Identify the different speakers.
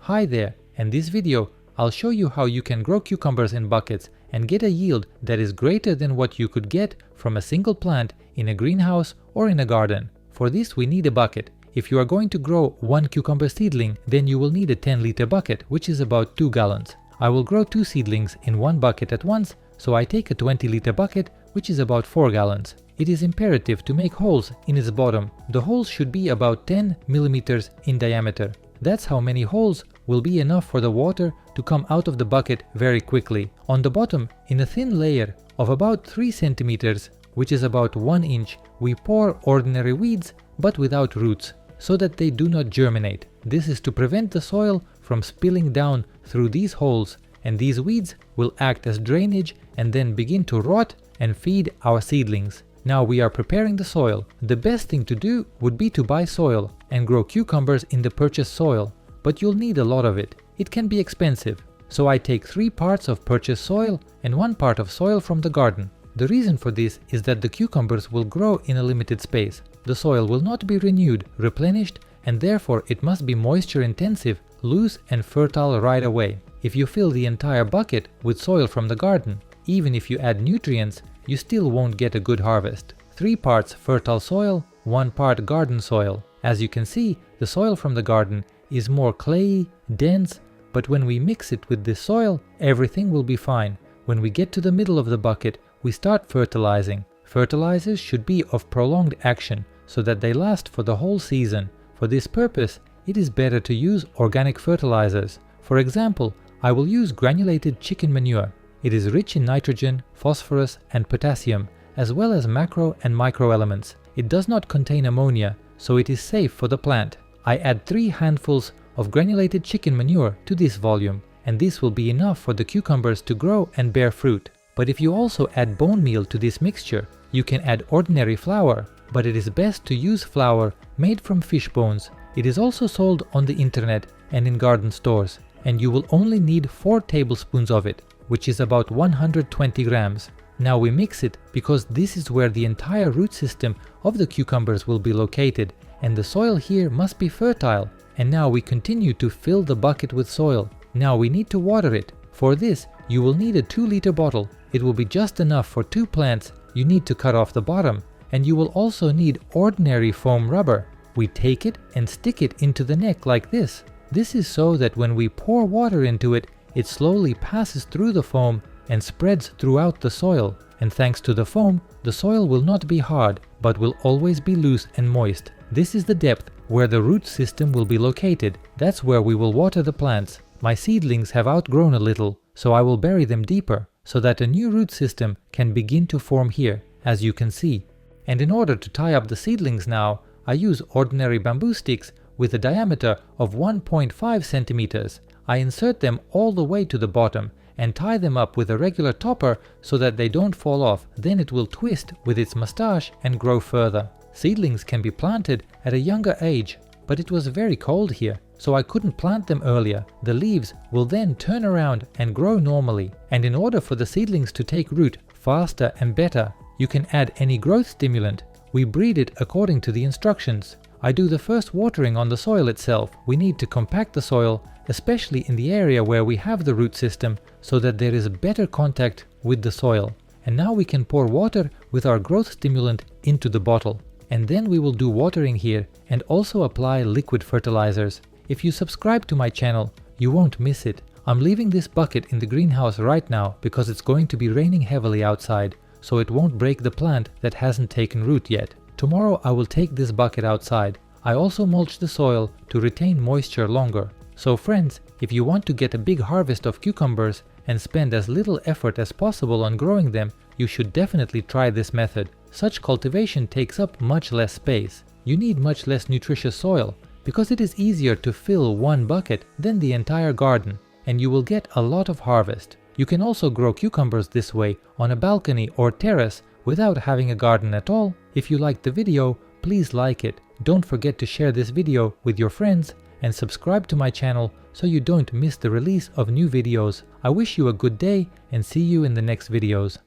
Speaker 1: Hi there, in this video I'll show you how you can grow cucumbers in buckets and get a yield that is greater than what you could get from a single plant in a greenhouse or in a garden. For this we need a bucket. If you are going to grow one cucumber seedling, then you will need a 10-liter bucket, which is about 2 gallons. I will grow 2 seedlings in one bucket at once, so I take a 20-liter bucket, which is about 4 gallons. It is imperative to make holes in its bottom. The holes should be about 10 millimeters in diameter. That's how many holes will be enough for the water to come out of the bucket very quickly. On the bottom, in a thin layer of about 3 centimeters, which is about 1 inch, we pour ordinary weeds but without roots, so that they do not germinate. This is to prevent the soil from spilling down through these holes, and these weeds will act as drainage and then begin to rot and feed our seedlings. Now we are preparing the soil. The best thing to do would be to buy soil and grow cucumbers in the purchased soil, but you'll need a lot of it. It can be expensive, so I take 3 parts of purchased soil and 1 part of soil from the garden. The reason for this is that the cucumbers will grow in a limited space. The soil will not be renewed, replenished, and therefore it must be moisture intensive, loose and fertile right away. If you fill the entire bucket with soil from the garden, even if you add nutrients, you still won't get a good harvest. 3 parts fertile soil, 1 part garden soil. As you can see, the soil from the garden is more clayey, dense, but when we mix it with this soil, everything will be fine. When we get to the middle of the bucket, we start fertilizing. Fertilizers should be of prolonged action, so that they last for the whole season. For this purpose, it is better to use organic fertilizers. For example, I will use granulated chicken manure. It is rich in nitrogen, phosphorus and potassium, as well as macro and micro elements. It does not contain ammonia, so it is safe for the plant. I add 3 handfuls of granulated chicken manure to this volume, and this will be enough for the cucumbers to grow and bear fruit. But if you also add bone meal to this mixture, you can add ordinary flour, but it is best to use flour made from fish bones. It is also sold on the internet and in garden stores, and you will only need 4 tablespoons of it, which is about 120 grams. Now we mix it because this is where the entire root system of the cucumbers will be located, and the soil here must be fertile. And now we continue to fill the bucket with soil. Now we need to water it. For this, you will need a 2-liter bottle. It will be just enough for 2 plants. You need to cut off the bottom, and you will also need ordinary foam rubber. We take it and stick it into the neck like this. This is so that when we pour water into it, it slowly passes through the foam and spreads throughout the soil. And thanks to the foam, the soil will not be hard, but will always be loose and moist. This is the depth where the root system will be located. That's where we will water the plants. My seedlings have outgrown a little, so I will bury them deeper, so that a new root system can begin to form here, as you can see. And in order to tie up the seedlings now, I use ordinary bamboo sticks with a diameter of 1.5 centimeters. I insert them all the way to the bottom and tie them up with a regular topper so that they don't fall off. Then it will twist with its mustache and grow further. Seedlings can be planted at a younger age, but it was very cold here, so I couldn't plant them earlier. The leaves will then turn around and grow normally. And in order for the seedlings to take root faster and better, you can add any growth stimulant. We breed it according to the instructions. I do the first watering on the soil itself. We need to compact the soil, especially in the area where we have the root system, so that there is better contact with the soil. And now we can pour water with our growth stimulant into the bottle. And then we will do watering here and also apply liquid fertilizers. If you subscribe to my channel, you won't miss it. I'm leaving this bucket in the greenhouse right now because it's going to be raining heavily outside, so it won't break the plant that hasn't taken root yet. Tomorrow I will take this bucket outside. I also mulch the soil to retain moisture longer. So friends, if you want to get a big harvest of cucumbers and spend as little effort as possible on growing them, you should definitely try this method. Such cultivation takes up much less space. You need much less nutritious soil, because it is easier to fill one bucket than the entire garden, and you will get a lot of harvest. You can also grow cucumbers this way on a balcony or terrace without having a garden at all. If you liked the video, please like it. Don't forget to share this video with your friends and subscribe to my channel so you don't miss the release of new videos. I wish you a good day and see you in the next videos.